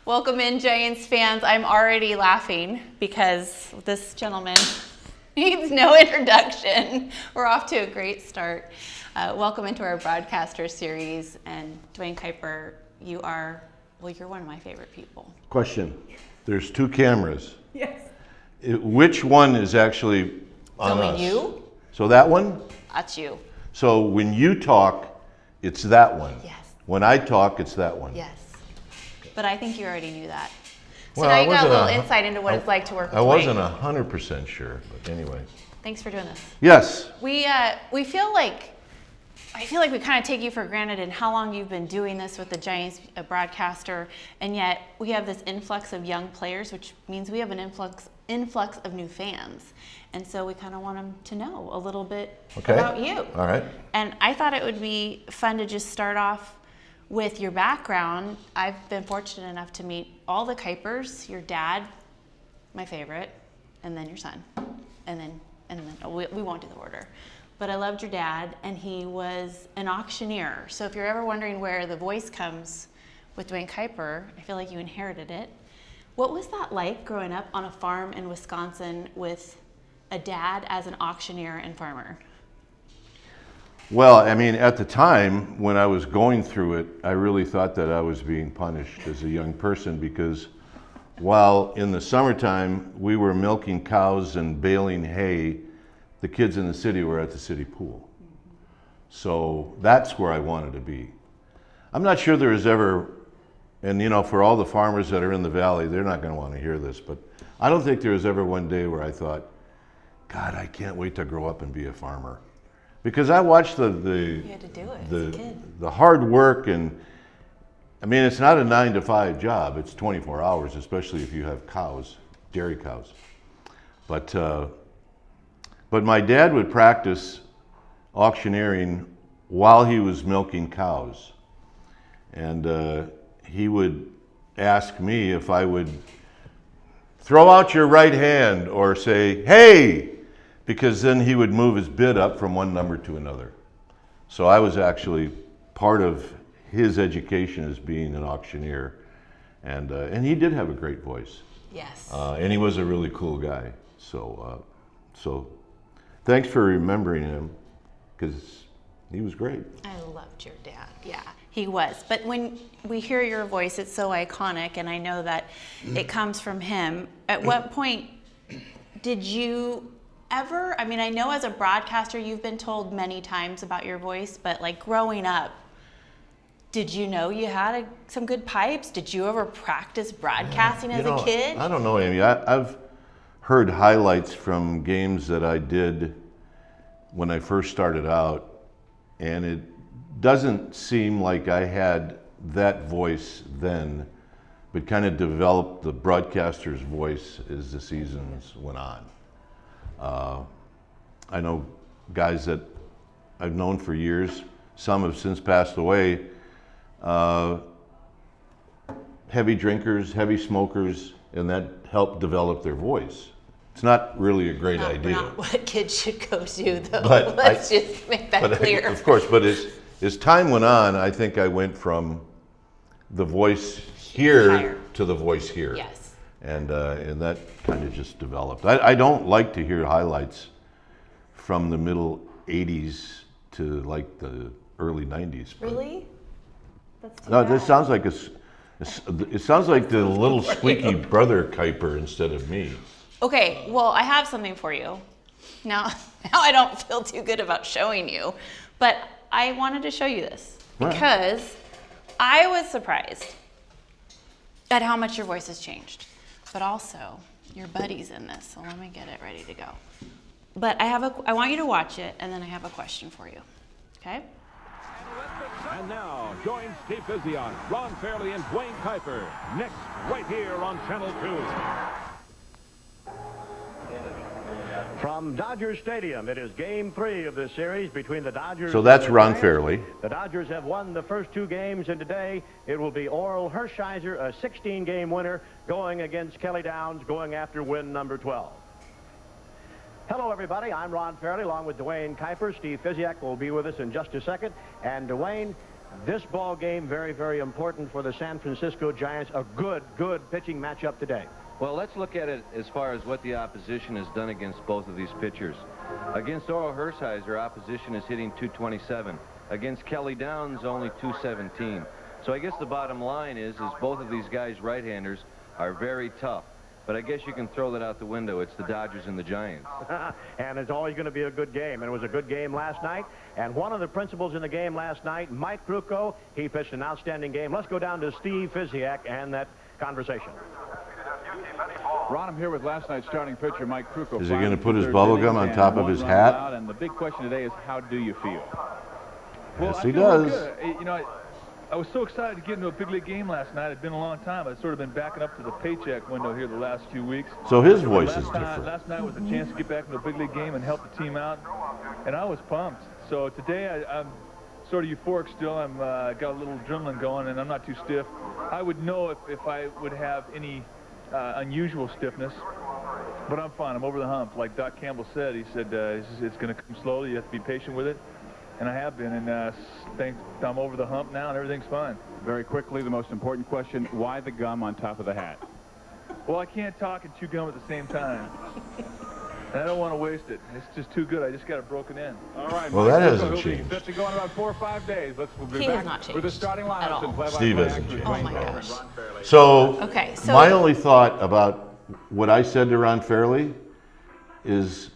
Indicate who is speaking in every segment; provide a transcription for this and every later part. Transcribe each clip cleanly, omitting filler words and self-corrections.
Speaker 1: Welcome in, Giants fans. I'm already laughing because this gentleman needs no introduction. We're off to a great start. Welcome into our broadcaster series. And Duane Kuiper, you're one of my favorite people.
Speaker 2: Question. There's two cameras.
Speaker 1: Yes.
Speaker 2: Which one is actually on us?
Speaker 1: You?
Speaker 2: So that one?
Speaker 1: That's you.
Speaker 2: So when you talk, it's that one.
Speaker 1: Yes.
Speaker 2: When I talk, it's that one.
Speaker 1: Yes. But I think you already knew that. So
Speaker 2: Well,
Speaker 1: now
Speaker 2: I
Speaker 1: you got a
Speaker 2: wasn't
Speaker 1: little insight into what it's like to work with
Speaker 2: I wasn't
Speaker 1: Duane.
Speaker 2: 100% sure, but anyway.
Speaker 1: Thanks for doing this.
Speaker 2: Yes.
Speaker 1: We feel like we kind of take you for granted in how long you've been doing this with the Giants broadcaster, and yet we have this influx of young players, which means we have an influx of new fans. And so we kind of want them to know a little bit about you.
Speaker 2: All right.
Speaker 1: And I thought it would be fun to just start off with your background. I've been fortunate enough to meet all the Kuipers, your dad, my favorite, and then your son, and then we won't do the order. But I loved your dad, and he was an auctioneer. So if you're ever wondering where the voice comes with Duane Kuiper, I feel like you inherited it. What was that like growing up on a farm in Wisconsin with a dad as an auctioneer and farmer?
Speaker 2: Well, I mean, at the time when I was going through it, I really thought that I was being punished as a young person because while in the summertime we were milking cows and baling hay, the kids in the city were at the city pool. So that's where I wanted to be. I'm not sure there was ever, and you know, for all the farmers that are in the valley, they're not going to want to hear this, but I don't think there was ever one day where I thought, God, I can't wait to grow up and be a farmer. Because I watched
Speaker 1: You had to do it as a kid.
Speaker 2: the hard work, and I mean, it's not a 9-to-5 job. It's 24 hours, especially if you have cows, dairy cows. But my dad would practice auctioneering while he was milking cows. And he would ask me if I would throw out your right hand or say, hey, because then he would move his bid up from one number to another. So I was actually part of his education as being an auctioneer. And he did have a great voice.
Speaker 1: Yes.
Speaker 2: And he was a really cool guy. So thanks for remembering him, because he was great.
Speaker 1: I loved your dad. Yeah, he was. But when we hear your voice, it's so iconic, and I know that it comes from him. At what point did you ever, I mean, I know as a broadcaster you've been told many times about your voice, but like growing up, did you know you had some good pipes? Did you ever practice broadcasting as a kid?
Speaker 2: I don't know, Amy. I've heard highlights from games that I did when I first started out, and it doesn't seem like I had that voice then, but kind of developed the broadcaster's voice as the seasons went on. I know guys that I've known for years, some have since passed away, heavy drinkers, heavy smokers, and that helped develop their voice. It's not really a great idea.
Speaker 1: Not what kids should go do, though.
Speaker 2: But
Speaker 1: Let's just make that clear.
Speaker 2: Of course, but as time went on, I think I went from the voice here
Speaker 1: Higher.
Speaker 2: to the voice here.
Speaker 1: Yes.
Speaker 2: And that kind of just developed. I don't like to hear highlights from the middle 80s to like the early 90s.
Speaker 1: Really? That's too
Speaker 2: No,
Speaker 1: bad.
Speaker 2: this sounds like it sounds like the little squeaky brother Kuiper instead of me.
Speaker 1: Okay, well, I have something for you. Now I don't feel too good about showing you, but I wanted to show you this because I was surprised at how much your voice has changed. But also, your buddy's in this, so let me get it ready to go. But I want you to watch it, and then I have a question for you, okay?
Speaker 3: And now, join Steve Vizion, Ron Fairley, and Duane Kuiper next, right here on Channel 2.
Speaker 4: From Dodger Stadium, it is Game 3 of this series between the Dodgers.
Speaker 2: So that's
Speaker 4: and the
Speaker 2: Ron
Speaker 4: Giants.
Speaker 2: Fairley.
Speaker 4: The Dodgers have won the first 2 games, and today it will be Orel Hershiser, a 16-game winner, going against Kelly Downs, going after win number 12. Hello, everybody. I'm Ron Fairley, along with Duane Kuiper. Steve Fiziak will be with us in just a second. And Duane, This ball game very, very important for the San Francisco Giants. A good pitching matchup today.
Speaker 5: Well, let's look at it as far as what the opposition has done against both of these pitchers. Against Oral Hershiser, opposition is hitting .227. Against Kelly Downs, only .217. So I guess the bottom line is both of these guys, right-handers, are very tough. But I guess you can throw that out the window. It's the Dodgers and the Giants.
Speaker 4: And it's always going to be a good game. And it was a good game last night. And one of the principals in the game last night, Mike Krukow, he pitched an outstanding game. Let's go down to Steve Fiziak and that conversation.
Speaker 6: Ron, I'm here with last night's starting pitcher, Mike Krukow.
Speaker 2: Is he going to put his bubble gum on top of his hat?
Speaker 6: And the big question today is, how do you feel?
Speaker 2: Yes,
Speaker 6: I
Speaker 2: he
Speaker 6: feel
Speaker 2: does.
Speaker 6: Good. You know, I was so excited to get into a big league game last night. It's been a long time. I've sort of been backing up to the paycheck window here the last few weeks.
Speaker 2: So his voice is different.
Speaker 6: Last night was a chance to get back into a big league game and help the team out, and I was pumped. So today I'm sort of euphoric still. I'm got a little adrenaline going, and I'm not too stiff. I would know if I would have any unusual stiffness, but I'm fine. I'm over the hump. Like Doc Campbell said, he said it's going to come slowly. You have to be patient with it. And I have been, and I'm over the hump now, and everything's fine.
Speaker 7: Very quickly, the most important question, why the gum on top of the hat?
Speaker 6: Well, I can't talk and chew gum at the same time. And I don't want to waste it. It's just too good. I just got it broken in.
Speaker 7: All right.
Speaker 2: Well, that hasn't changed.
Speaker 7: Set to go in about 4 or 5 days. We'll be
Speaker 1: He
Speaker 7: back
Speaker 1: has not changed
Speaker 7: with the starting
Speaker 1: at all.
Speaker 7: lineups and play-by-play
Speaker 2: Steve hasn't
Speaker 7: action.
Speaker 2: changed.
Speaker 1: Oh my gosh.
Speaker 2: So,
Speaker 1: Okay, so
Speaker 2: my only thought about what I said to Ron Fairley is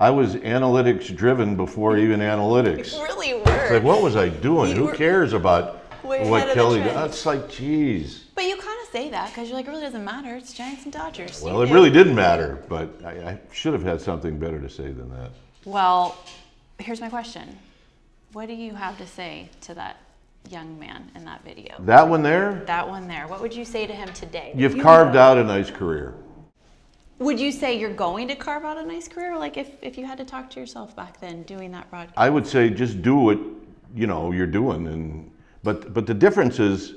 Speaker 2: I was analytics driven before even analytics.
Speaker 1: You really were.
Speaker 2: It's like, what was I doing?
Speaker 1: You
Speaker 2: Who
Speaker 1: were
Speaker 2: cares about
Speaker 1: way ahead
Speaker 2: what
Speaker 1: of the
Speaker 2: Kelly
Speaker 1: trend.
Speaker 2: does? It's like, geez.
Speaker 1: But you kind of say that because you're like, it really doesn't matter. It's Giants and Dodgers.
Speaker 2: Well,
Speaker 1: You
Speaker 2: it
Speaker 1: knew.
Speaker 2: really didn't matter, but I should have had something better to say than that.
Speaker 1: Well, here's my question. What do you have to say to that young man in that video?
Speaker 2: That one there,
Speaker 1: That one there. What would you say to him today?
Speaker 2: you've carved out a nice career.
Speaker 1: Would you say you're going to carve out a nice career? Like if you had to talk to yourself back then doing that broadcast?
Speaker 2: I would say just do what you're doing, but the difference is,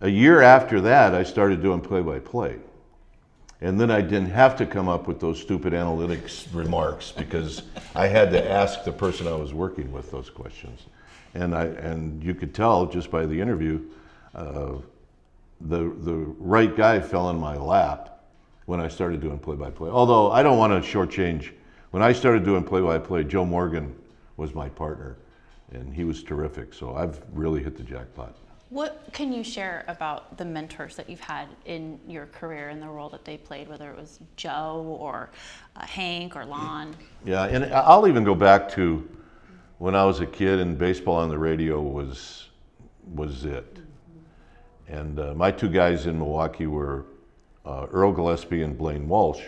Speaker 2: a year after that, I started doing play-by-play, and then I didn't have to come up with those stupid analytics remarks because I had to ask the person I was working with those questions, and you could tell just by the interview, the right guy fell in my lap when I started doing play-by-play. Although I don't want to shortchange, when I started doing play-by-play, Joe Morgan was my partner, and he was terrific. So I've really hit the jackpot.
Speaker 1: What can you share about the mentors that you've had in your career and the role that they played, whether it was Joe or Hank or Lon?
Speaker 2: Yeah, and I'll even go back to when I was a kid and baseball on the radio was it. And my two guys in Milwaukee were Earl Gillespie and Blaine Walsh.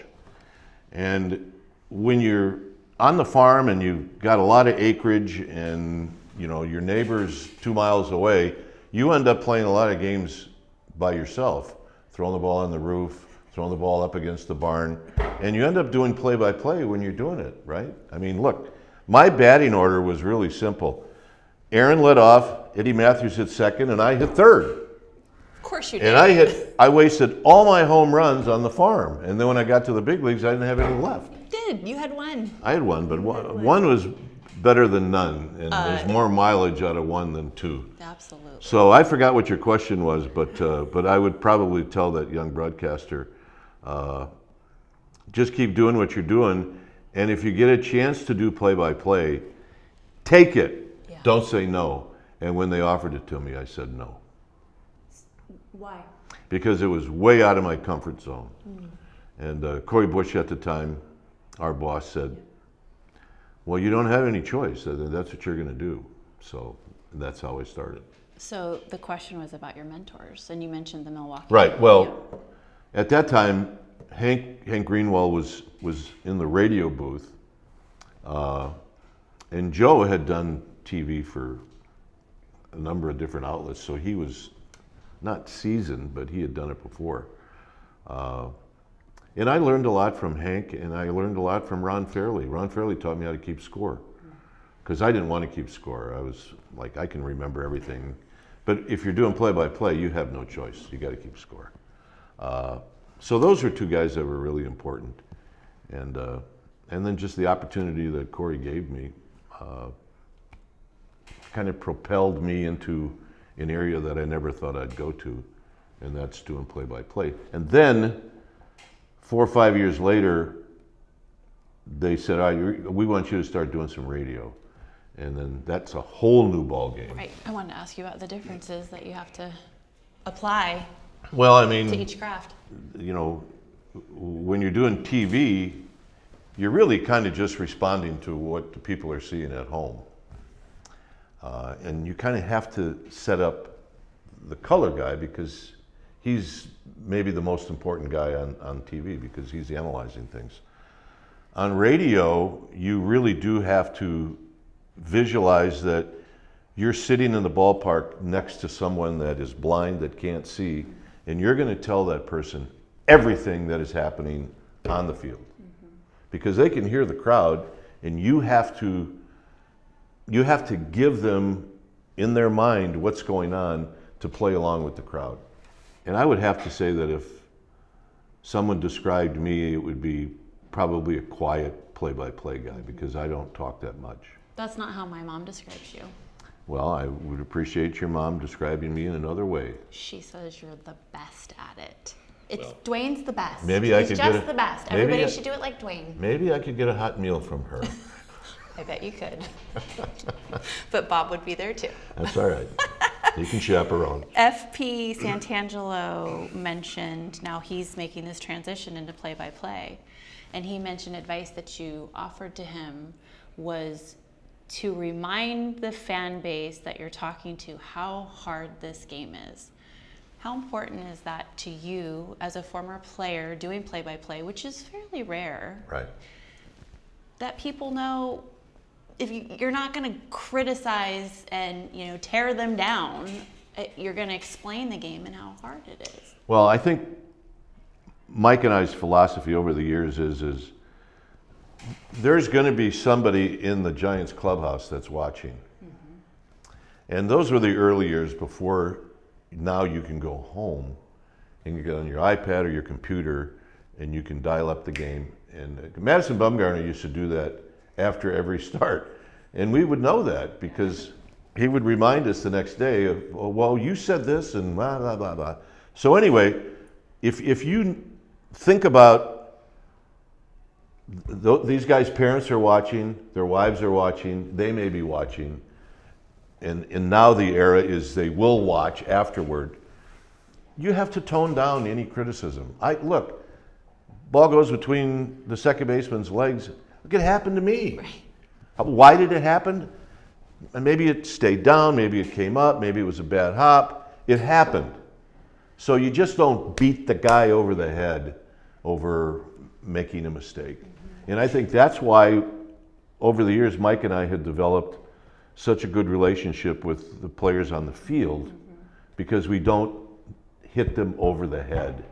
Speaker 2: And when you're on the farm and you've got a lot of acreage and your neighbor's 2 miles away, you end up playing a lot of games by yourself, throwing the ball on the roof, throwing the ball up against the barn, and you end up doing play-by-play when you're doing it, right? I mean, look, my batting order was really simple. Aaron led off, Eddie Matthews hit second, and I hit third.
Speaker 1: Of course you did.
Speaker 2: And I wasted all my home runs on the farm. And then when I got to the big leagues, I didn't have any left.
Speaker 1: You did. You had one.
Speaker 2: I had one, but one was better than none. And there's more mileage out of one than two.
Speaker 1: Absolutely.
Speaker 2: So I forgot what your question was, but I would probably tell that young broadcaster, just keep doing what you're doing. And if you get a chance to do play-by-play, take it.
Speaker 1: Yeah.
Speaker 2: Don't say no. And when they offered it to me, I said no.
Speaker 1: Why?
Speaker 2: Because it was way out of my comfort zone. And Corey Bush at the time, our boss, said, well, you don't have any choice. That's what you're going to do. So that's how I started.
Speaker 1: So the question was about your mentors, and you mentioned the Milwaukee.
Speaker 2: Right. Well, at that time, Hank Greenwald was in the radio booth, and Joe had done TV for a number of different outlets, so he was not seasoned, but he had done it before. And I learned a lot from Hank, and I learned a lot from Ron Fairley. Ron Fairley taught me how to keep score, because I didn't want to keep score. I was like, I can remember everything. But if you're doing play-by-play, you have no choice. You got to keep score. So those are two guys that were really important. And then just the opportunity that Corey gave me kind of propelled me into an area that I never thought I'd go to, and that's doing play-by-play. And then 4 or 5 years later, they said, "All right, we want you to start doing some radio." And then that's a whole new ball game.
Speaker 1: Right. I wanted to ask you about the differences that you have to apply
Speaker 2: Well, I mean,
Speaker 1: to each craft.
Speaker 2: you know, when you're doing TV, you're really kind of just responding to what the people are seeing at home. And you kind of have to set up the color guy because he's maybe the most important guy on TV because he's analyzing things. On radio, you really do have to visualize that you're sitting in the ballpark next to someone that is blind, that can't see, and you're going to tell that person everything that is happening on the field. Because they can hear the crowd, and you have to give them in their mind what's going on to play along with the crowd. And I would have to say that if someone described me, it would be probably a quiet play-by-play guy because I don't talk that much.
Speaker 1: That's not how my mom describes you.
Speaker 2: Well, I would appreciate your mom describing me in another way.
Speaker 1: She says you're the best at it. Dwayne's the best.
Speaker 2: Maybe I
Speaker 1: He's
Speaker 2: could
Speaker 1: just
Speaker 2: get a-
Speaker 1: the best.
Speaker 2: maybe
Speaker 1: Everybody
Speaker 2: I-
Speaker 1: should do it like Dwayne.
Speaker 2: Maybe I could get a hot meal from her.
Speaker 1: I bet you could. But Bob would be there too.
Speaker 2: That's all right. You can chaperone.
Speaker 1: FP Santangelo mentioned now he's making this transition into play-by-play. And he mentioned advice that you offered to him was to remind the fan base that you're talking to how hard this game is. How important is that to you as a former player doing play-by-play, which is fairly rare,
Speaker 2: Right.
Speaker 1: that people know if you're not going to criticize and tear them down, you're going to explain the game and how hard it is.
Speaker 2: Well, I think Mike and I's philosophy over the years is there's going to be somebody in the Giants clubhouse that's watching. And those were the early years before now you can go home and you get on your iPad or your computer and you can dial up the game. And Madison Bumgarner used to do that after every start. And we would know that because he would remind us the next day of, oh, well, you said this and blah, blah, blah, blah. So anyway, if you think about these guys' parents are watching, their wives are watching, they may be watching, and now the era is they will watch afterward. You have to tone down any criticism. Look, ball goes between the second baseman's legs. Look, it happened to me.
Speaker 1: Right.
Speaker 2: Why did it happen? And maybe it stayed down, maybe it came up, maybe it was a bad hop. It happened. So you just don't beat the guy over the head over making a mistake. And I think that's why over the years Mike and I had developed such a good relationship with the players on the field because we don't hit them over the head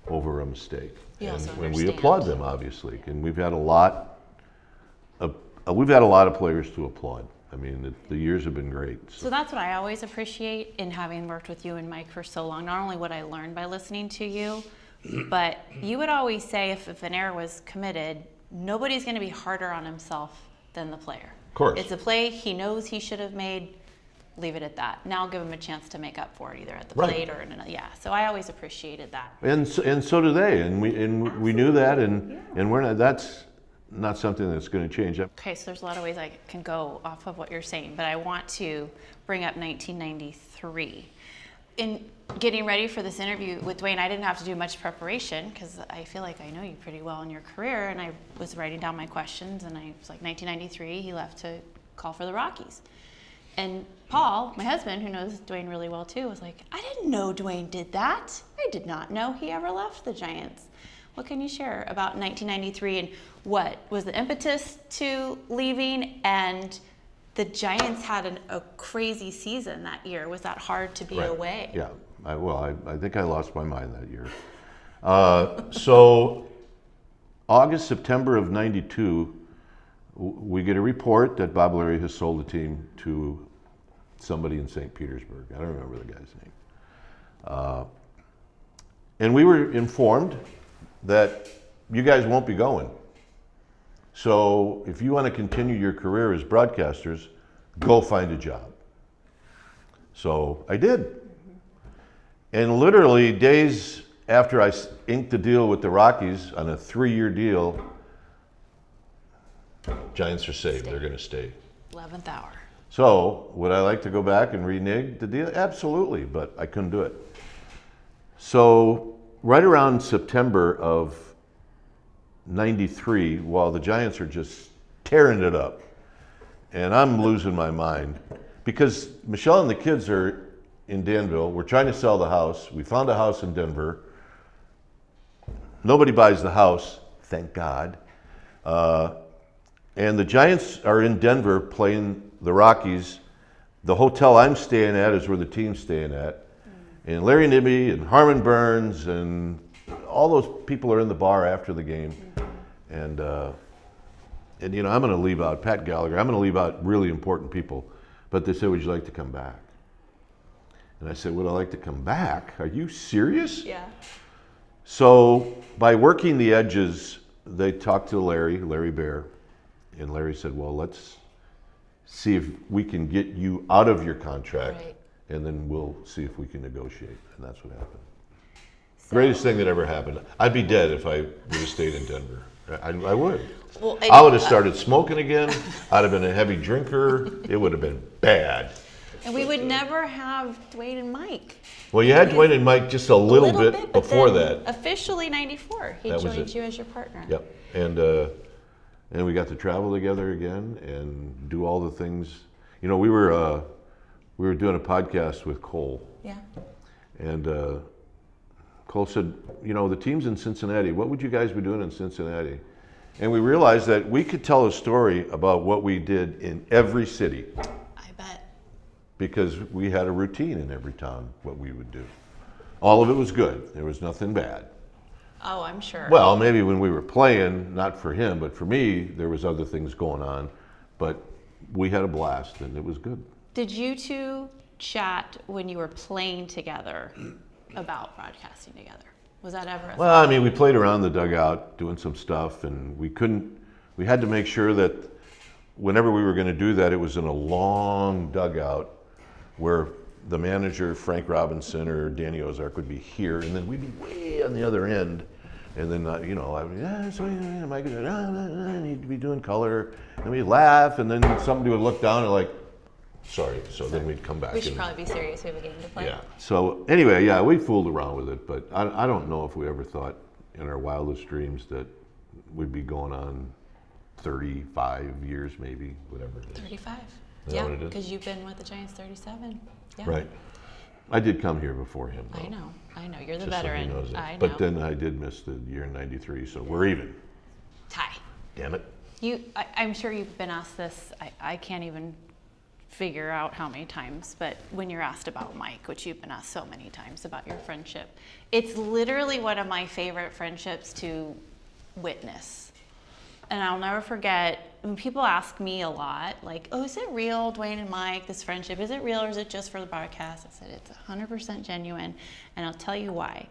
Speaker 2: over a mistake.
Speaker 1: You also
Speaker 2: And we
Speaker 1: understand.
Speaker 2: applaud them, obviously. And we've had a lot of players to applaud. I mean, the years have been great.
Speaker 1: So that's what I always appreciate in having worked with you and Mike for so long. Not only what I learned by listening to you, but you would always say if an error was committed, nobody's going to be harder on himself than the player.
Speaker 2: Of course.
Speaker 1: It's a play he knows he should have made. Leave it at that. Now give him a chance to make up for it, either at the
Speaker 2: Right.
Speaker 1: plate or in another. Yeah. So I always appreciated that.
Speaker 2: And so do they, and we knew that, and we're not. That's not something that's going to change.
Speaker 1: Okay, so there's a lot of ways I can go off of what you're saying, but I want to bring up 1993. In getting ready for this interview with Duane, I didn't have to do much preparation because I feel like I know you pretty well in your career, and I was writing down my questions, and I was like, 1993, he left to call for the Rockies. And Paul, my husband, who knows Duane really well too, was like, I didn't know Duane did that. I did not know he ever left the Giants. What can you share about 1993 and what was the impetus to leaving? And the Giants had a crazy season that year. Was that hard to be
Speaker 2: Right.
Speaker 1: away?
Speaker 2: Yeah. I think I lost my mind that year. So August, September of '92, we get a report that Bob Larry has sold the team to somebody in St. Petersburg. I don't remember the guy's name. And we were informed that you guys won't be going. So if you want to continue your career as broadcasters, go find a job. So I did. And literally days after I inked the deal with the Rockies on a 3-year deal, Giants are saved. They're going to stay.
Speaker 1: 11th hour.
Speaker 2: So would I like to go back and renege the deal? Absolutely, but I couldn't do it. So right around September of 93, while the Giants are just tearing it up, and I'm losing my mind, because Michelle and the kids are in Danville. We're trying to sell the house. We found a house in Denver. Nobody buys the house, thank God. And the Giants are in Denver playing the Rockies. The hotel I'm staying at is where the team's staying at. And Larry Nibby and Harmon Burns and all those people are in the bar after the game. And you know, I'm going to leave out Pat Gallagher. I'm going to leave out really important people. But they said, would you like to come back? And I said, would I like to come back? Are you serious?
Speaker 1: Yeah.
Speaker 2: So by working the edges, they talked to Larry Bear. And Larry said, well, let's see if we can get you out of your contract.
Speaker 1: Right.
Speaker 2: And then we'll see if we can negotiate. And that's what happened. Greatest thing that ever happened. I'd be dead if I would have stayed in Denver. I would.
Speaker 1: Well,
Speaker 2: I would have started smoking again. I'd have been a heavy drinker. It would have been bad.
Speaker 1: And we would never have Duane and Mike.
Speaker 2: Well, you had Duane and Mike just a little bit
Speaker 1: but
Speaker 2: before
Speaker 1: then
Speaker 2: that.
Speaker 1: Officially 94. He
Speaker 2: That was
Speaker 1: joined
Speaker 2: it.
Speaker 1: you as your partner.
Speaker 2: Yep. And we got to travel together again and do all the things. You know, we were doing a podcast with Cole.
Speaker 1: Yeah.
Speaker 2: And Cole said, you know, the team's in Cincinnati. What would you guys be doing in Cincinnati? And we realized that we could tell a story about what we did in every city.
Speaker 1: I bet.
Speaker 2: Because we had a routine in every town, what we would do. All of it was good. There was nothing bad.
Speaker 1: Oh, I'm sure.
Speaker 2: Well, maybe when we were playing, not for him, but for me, there was other things going on. But we had a blast, and it was good.
Speaker 1: Did you two chat when you were playing together about broadcasting together? Was that ever a
Speaker 2: Well, I mean, we played around the dugout doing some stuff, and we had to make sure that whenever we were going to do that, it was in a long dugout where the manager, Frank Robinson or Danny Ozark, would be here, and then we'd be way on the other end. And then, you know, I would, so Mike would say, I need to be doing color. And we'd laugh, and then somebody would look down and like, sorry. So then we'd come back.
Speaker 1: We should probably be serious. We have a game to play.
Speaker 2: Yeah. So anyway, yeah, we fooled around with it, but I don't know if we ever thought in our wildest dreams that we'd be going on 35 years, maybe, whatever it is.
Speaker 1: 35.
Speaker 2: Is that
Speaker 1: Yeah,
Speaker 2: what it is?
Speaker 1: because you've been with the Giants 37. Yeah.
Speaker 2: Right. I did come here before him, though.
Speaker 1: I know. You're the
Speaker 2: Just so he
Speaker 1: veteran.
Speaker 2: knows it.
Speaker 1: I know.
Speaker 2: But then I did miss the year in '93, so we're even.
Speaker 1: Ty.
Speaker 2: Damn it.
Speaker 1: I'm sure you've been asked this. I can't even figure out how many times, but when you're asked about Mike, which you've been asked so many times about your friendship, it's literally one of my favorite friendships to witness. And I'll never forget when people ask me a lot, like, oh, is it real, Duane and Mike, this friendship? Is it real or is it just for the broadcast? I said, it's 100% genuine, and I'll tell you why.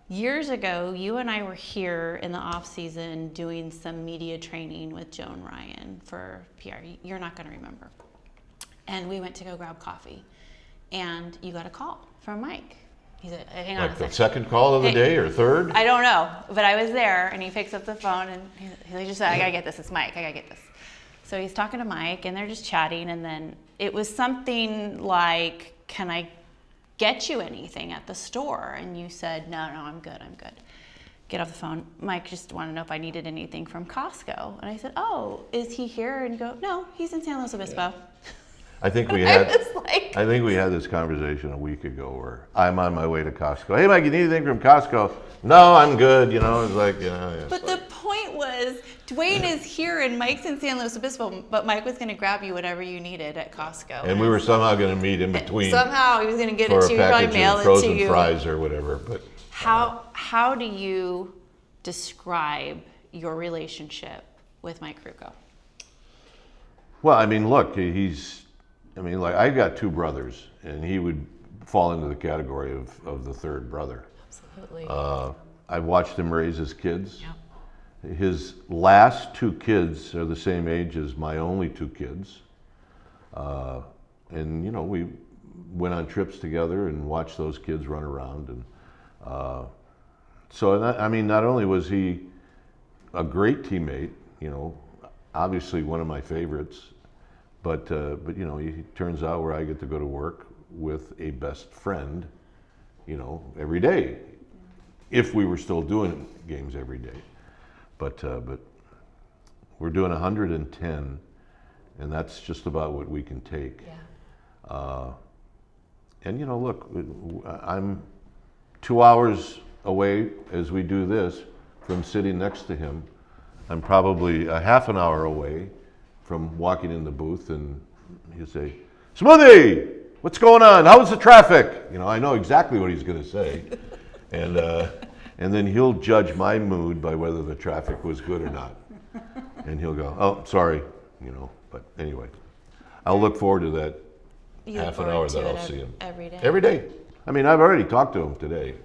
Speaker 1: Years ago, you and I were here in the off season doing some media training with Joan Ryan for PR. You're not going to remember. And we went to go grab coffee, and you got a call from Mike. He said, hang on a
Speaker 2: Like the
Speaker 1: second.
Speaker 2: second call of the day or third?
Speaker 1: I don't know, but I was there, and he picks up the phone, and he just said, I gotta get this, it's Mike, I gotta get this. So he's talking to Mike, and they're just chatting, and then it was something like, can I get you anything at the store? And you said, no, I'm good. Get off the phone. Mike just wanted to know if I needed anything from Costco. And I said, oh, is he here? And you go, no, he's in San Luis Obispo.
Speaker 2: I think we had.
Speaker 1: I was like,
Speaker 2: I think we had this conversation a week ago where I'm on my way to Costco. Hey, Mike, you need anything from Costco? No, I'm good. You know, it's like, you know. It's
Speaker 1: but
Speaker 2: like,
Speaker 1: the point was, Duane is here and Mike's in San Luis Obispo, but Mike was going to grab you whatever you needed at Costco.
Speaker 2: and we were somehow going to meet in between
Speaker 1: Somehow he was going to get
Speaker 2: for
Speaker 1: it to
Speaker 2: a
Speaker 1: you, probably
Speaker 2: package
Speaker 1: mail
Speaker 2: of
Speaker 1: it to
Speaker 2: frozen
Speaker 1: you.
Speaker 2: fries or whatever. But
Speaker 1: How do you describe your relationship with Mike Krukow?
Speaker 2: well, I mean, look, like I got two brothers, and he would fall into the category of the third brother.
Speaker 1: Absolutely.
Speaker 2: I've watched him raise his kids.
Speaker 1: Yep.
Speaker 2: His last two kids are the same age as my only two kids. And, you know, went on trips together and watched those kids run around. And so, I mean, not only was he a great teammate, you know, obviously one of my favorites, but you know, he turns out where I get to go to work with a best friend, you know, every day, if we were still doing games every day. But we're doing 110, and that's just about what we can take.
Speaker 1: Yeah.
Speaker 2: And you know, look, I'm 2 hours away as we do this from sitting next to him. I'm probably a half an hour away from walking in the booth, and he'll say, "Smoothie, what's going on? How's the traffic?" You know, I know exactly what he's going to say, and then he'll judge my mood by whether the traffic was good or not, and he'll go, "Oh, sorry," you know. But anyway, I'll look forward to that
Speaker 1: You
Speaker 2: half
Speaker 1: look
Speaker 2: an hour
Speaker 1: forward
Speaker 2: that
Speaker 1: to
Speaker 2: I'll
Speaker 1: it
Speaker 2: see him
Speaker 1: every day.
Speaker 2: Every day. I mean, I've already talked to him today.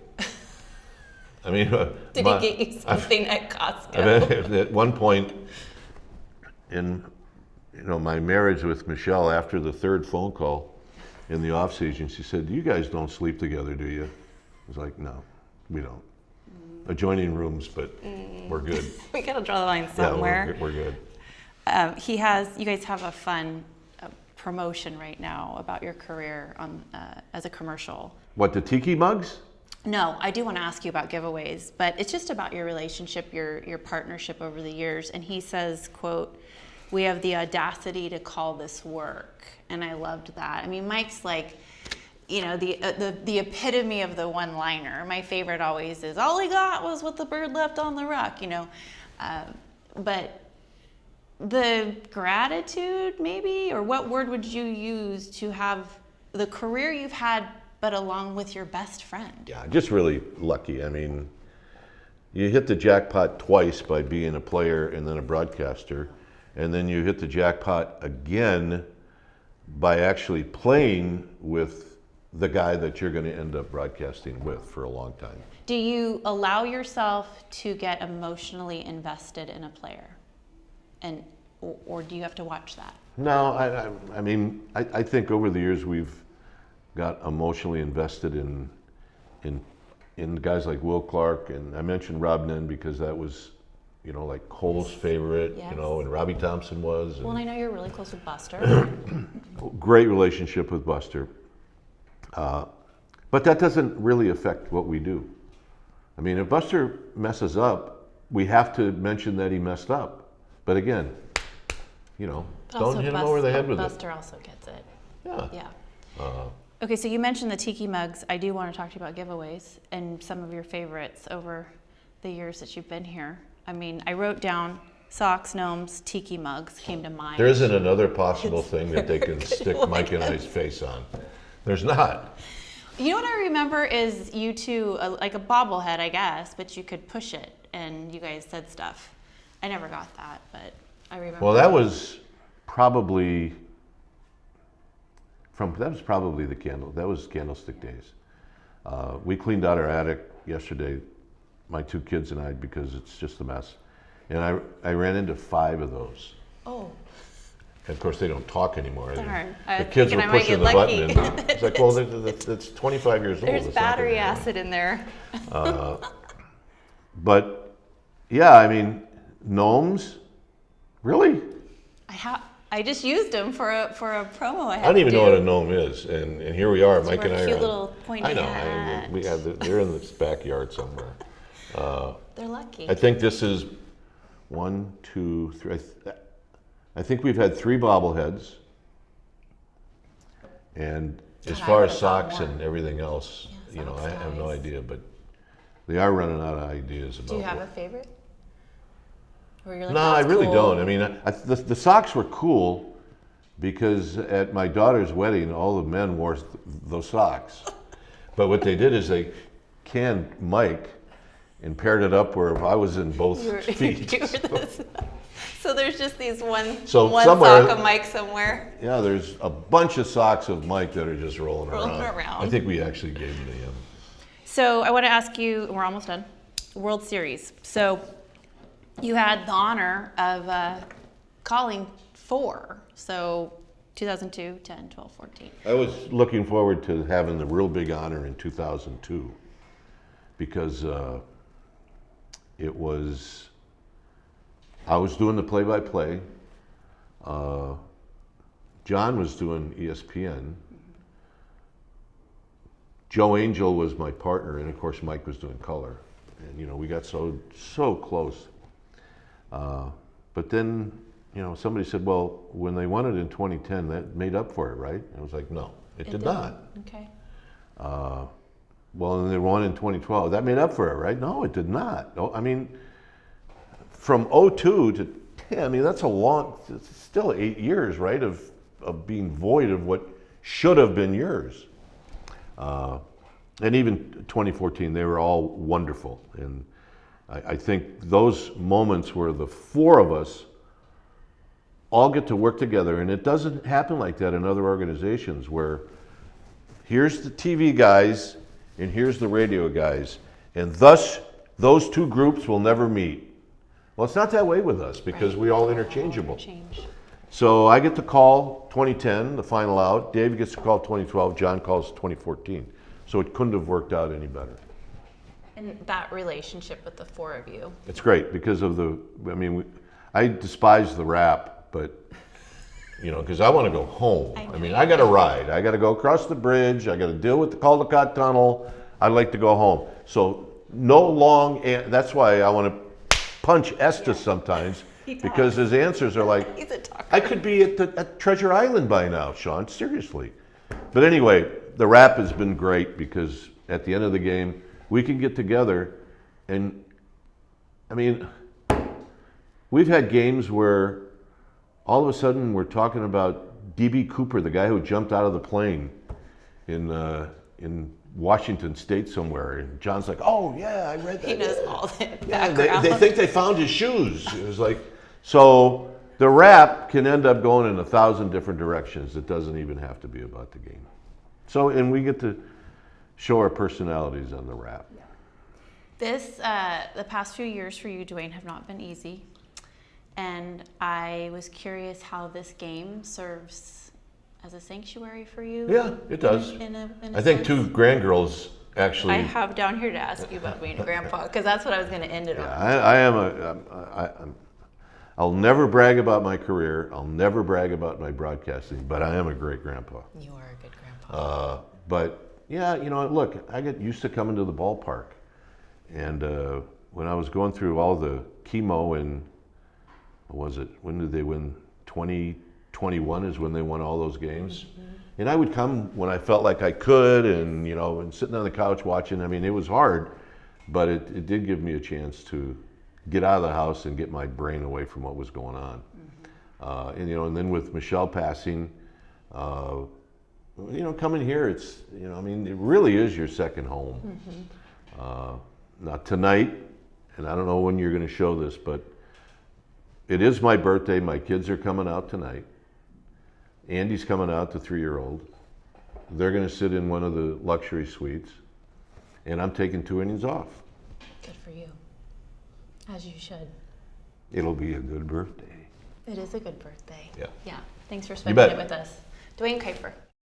Speaker 2: I mean,
Speaker 1: Did he get you something at Costco?
Speaker 2: At one point in, you know, my marriage with Michelle, after the third phone call in the off season, she said, "You guys don't sleep together, do you?" I was like, "No, we don't. Adjoining rooms, but we're good."
Speaker 1: We gotta draw the line somewhere.
Speaker 2: Yeah, we're good.
Speaker 1: You guys have a fun promotion right now about your career on as a commercial.
Speaker 2: What, the tiki mugs?
Speaker 1: No, I do want to ask you about giveaways, but it's just about your relationship, your partnership over the years. And he says, quote, "We have the audacity to call this work." And I loved that. I mean, Mike's like, you know, the epitome of the one-liner. My favorite always is, "All he got was what the bird left on the rock," you know. But the gratitude, maybe, or what word would you use to have the career you've had, but along with your best friend?
Speaker 2: Yeah, just really lucky. I mean, you hit the jackpot twice by being a player and then a broadcaster, and then you hit the jackpot again by actually playing with the guy that you're going to end up broadcasting with for a long time.
Speaker 1: Do you allow yourself to get emotionally invested in a player? Or do you have to watch that?
Speaker 2: No, I mean, I think over the years we've got emotionally invested in guys like Will Clark, and I mentioned Rob Nen because that was, you know, like Cole's favorite,
Speaker 1: Yes.
Speaker 2: you know, and Robbie Thompson was.
Speaker 1: Well, and I know you're really close with Buster.
Speaker 2: Great relationship with Buster. But that doesn't really affect what we do. I mean, if Buster messes up, we have to mention that he messed up. But again, you know, don't hit him over the head with it.
Speaker 1: Buster also gets it.
Speaker 2: Yeah.
Speaker 1: Yeah. Okay, so you mentioned the tiki mugs. I do want to talk to you about giveaways and some of your favorites over the years that you've been here. I mean, I wrote down socks, gnomes, tiki mugs came to mind.
Speaker 2: There isn't another possible thing that they can stick Mike and I's face on. There's not.
Speaker 1: You know what I remember is you two, like a bobblehead, I guess, but you could push it and you guys said stuff. I never got that, but I remember.
Speaker 2: Well, that was probably the Candlestick days. We cleaned out our attic yesterday, my two kids and I, because it's just a mess. And I ran into 5 of those.
Speaker 1: Oh.
Speaker 2: And of course, they don't talk anymore.
Speaker 1: Darn.
Speaker 2: The kids were pushing the button. And it's like, well, it's 25 years old.
Speaker 1: There's battery acid in there.
Speaker 2: But yeah, I mean, gnomes, really?
Speaker 1: I just used them for a promo I had.
Speaker 2: I don't even
Speaker 1: to
Speaker 2: know
Speaker 1: do.
Speaker 2: what a gnome is, and here we are, Mike and I are.
Speaker 1: Cute little pointy
Speaker 2: I know.
Speaker 1: hat.
Speaker 2: They're in this backyard somewhere.
Speaker 1: They're lucky.
Speaker 2: I think this is 1, 2, 3. I think we've had 3 bobbleheads, and as
Speaker 1: God, I
Speaker 2: far as
Speaker 1: would've thought
Speaker 2: socks
Speaker 1: more.
Speaker 2: and everything else,
Speaker 1: Yeah,
Speaker 2: you know,
Speaker 1: socks
Speaker 2: I have no
Speaker 1: wise.
Speaker 2: idea, but they are running out of ideas about.
Speaker 1: Do you have a favorite? Or you're like,
Speaker 2: No, I
Speaker 1: "That's
Speaker 2: really
Speaker 1: cool."
Speaker 2: don't. I mean, the socks were cool because at my daughter's wedding, all the men wore those socks. But what they did is they canned Mike and paired it up where I was in both feet.
Speaker 1: So there's just these one
Speaker 2: somewhere-
Speaker 1: sock of Mike somewhere.
Speaker 2: Yeah, there's a bunch of socks of Mike that are just rolling around.
Speaker 1: around.
Speaker 2: I think we actually gave them to him.
Speaker 1: So I want to ask you, and we're almost done, World Series. So you had the honor of calling 4. So 2002, 10, 12, 14.
Speaker 2: I was looking forward to having the real big honor in 2002 because it was, I was doing the play-by-play. John was doing ESPN. Joe Angel was my partner, and of course Mike was doing color. And you know, we got so close. But then, you know, somebody said, well, when they won it in 2010, that made up for it, right? And I was like, no, it did not.
Speaker 1: Okay.
Speaker 2: Well, and they won in 2012. That made up for it, right? No, it did not. No, I mean, from 02 to 10, I mean, that's a long, it's still 8 years, right, of being void of what should have been yours. And even 2014, they were all wonderful. And I think those moments where the four of us all get to work together, and it doesn't happen like that in other organizations where here's the TV guys and here's the radio guys, and thus those two groups will never meet. Well, it's not that way with us because we all interchangeable. So I get to call 2010, the final out. Dave gets to call 2012. John calls 2014. So it couldn't have worked out any better.
Speaker 1: And that relationship with the four of you.
Speaker 2: It's great because of the, I mean, I despise the rap, but, you know, because I want to go home. I mean, I got to ride. I got to go across the bridge. I got to deal with the Caldecott Tunnel. I'd like to go home. So no long, that's why I want to punch Estes sometimes because his answers are like,
Speaker 1: He's a talker.
Speaker 2: I could be at Treasure Island by now, Sean, seriously. But anyway, the rap has been great because at the end of the game, we can get together and, I mean, we've had games where all of a sudden we're talking about D.B. Cooper, the guy who jumped out of the plane in Washington State somewhere. And John's like, oh yeah, I read that.
Speaker 1: He knows all the
Speaker 2: Yeah,
Speaker 1: background.
Speaker 2: they think they found his shoes. It was like, so the rap can end up going in 1,000 different directions. It doesn't even have to be about the game. So, and we get to show our personalities on the rap.
Speaker 1: This, the past few years for you, Duane, have not been easy. And I was curious how this game serves as a sanctuary for you.
Speaker 2: Yeah, it does.
Speaker 1: In a
Speaker 2: I think
Speaker 1: sense.
Speaker 2: two grandgirls actually.
Speaker 1: I have down here to ask you about being a grandpa, because that's what I was going to end it on.
Speaker 2: I am I'll never brag about my career. I'll never brag about my broadcasting, but I am a great grandpa.
Speaker 1: You are a good grandpa.
Speaker 2: But yeah, you know, look, I get used to coming to the ballpark. And when I was going through all the chemo in, what was it, when did they win? 2021 is when they won all those games. Mm-hmm. And I would come when I felt like I could and, you know, and sitting on the couch watching. I mean, it was hard, but it did give me a chance to get out of the house and get my brain away from what was going on. Mm-hmm. And, you know, and then with Michelle passing, you know, coming here, it's, you know, I mean, it really is your second home. Mm-hmm. Now tonight, and I don't know when you're going to show this, but it is my birthday. My kids are coming out tonight. Andy's coming out, the 3-year-old. They're going to sit in one of the luxury suites, and I'm taking 2 innings off.
Speaker 1: Good for you. As you should.
Speaker 2: It'll be a good birthday.
Speaker 1: It is a good birthday.
Speaker 2: Yeah.
Speaker 1: Yeah. Thanks for
Speaker 2: You
Speaker 1: spending
Speaker 2: bet.
Speaker 1: it with us. Duane Kuiper.